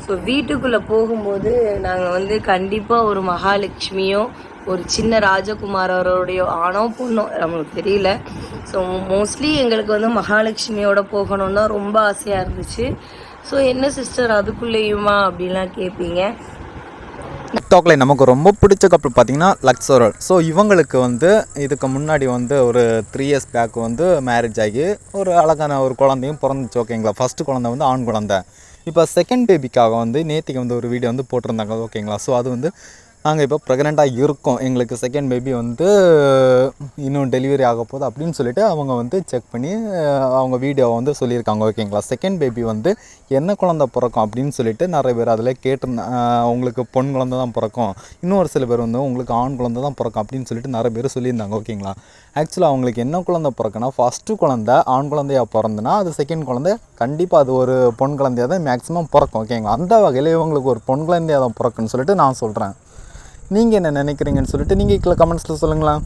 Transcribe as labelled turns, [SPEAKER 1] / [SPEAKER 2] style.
[SPEAKER 1] So வீட்டுக்குள்ளே போகும்போது நாங்கள் வந்து கண்டிப்பாக ஒரு மகாலட்சுமியோ ஒரு சின்ன ராஜகுமாரோடைய ஆணோ பொண்ணோ நம்மளுக்கு தெரியல. ஸோ மோஸ்ட்லி எங்களுக்கு வந்து மகாலட்சுமியோட போகணுன்னு தான் ரொம்ப ஆசையாக இருந்துச்சு. ஸோ என்ன சிஸ்டர் அதுக்குள்ளேயுமா அப்படின்லாம் கேட்பீங்க.
[SPEAKER 2] டிக்டாக்ல நமக்கு ரொம்ப பிடிச்ச கப்பல் பார்த்தீங்கன்னா லக்ஸோரல். ஸோ இவங்களுக்கு வந்து இதுக்கு முன்னாடி வந்து ஒரு 3 இயர்ஸ் பேக் வந்து மேரேஜ் ஆகி ஒரு அழகான ஒரு குழந்தையும் பிறந்துச்சு. ஓகேங்களா. ஃபஸ்ட்டு குழந்தை வந்து ஆண் குழந்தை. இப்போ செகண்ட் பேபிக்காக வந்து நேற்றுக்கு வந்து ஒரு வீடியோ வந்து போட்டிருந்தாங்க. ஓகேங்களா. ஸோ அது வந்து நாங்கள் இப்போ ப்ரெக்னெண்ட்டாக இருக்கோம், எங்களுக்கு செகண்ட் பேபி வந்து இன்னும் டெலிவரி ஆக போகுது அப்படின்னு சொல்லிட்டு அவங்க வந்து செக் பண்ணி அவங்க வீடியோவை வந்து சொல்லியிருக்காங்க. ஓகேங்களா. செகண்ட் பேபி வந்து என்ன குழந்தை பிறக்கும் அப்படின்னு சொல்லிட்டு நிறைய பேர் அதில் கேட்டிருந்தாங்க. உங்களுக்கு பொன் குழந்தை தான் பிறக்கும், இன்னொரு சில பேர் வந்து உங்களுக்கு ஆண் குழந்தை தான் பிறக்கும் அப்படின்னு சொல்லிட்டு நிறைய பேர் சொல்லியிருந்தாங்க. ஓகேங்களா. ஆக்சுவலாக அவங்களுக்கு என்ன குழந்தை பிறக்குன்னா, ஃபஸ்ட்டு குழந்தை ஆண் குழந்தையாக பிறந்துன்னா அது செகண்ட் குழந்தை கண்டிப்பாக அது ஒரு பொன் குழந்தையாக தான் மேக்ஸிமம் பிறக்கும். ஓகேங்களா. அந்த வகையில் இவங்களுக்கு ஒரு பொன் குழந்தையாக தான் பிறக்குன்னு சொல்லிட்டு நான் சொல்கிறேன். நீங்கள் என்ன நினைக்கிறீங்கன்னு சொல்லிட்டு நீங்கள் கீழே கமெண்ட்ஸில் சொல்லுங்களேன்.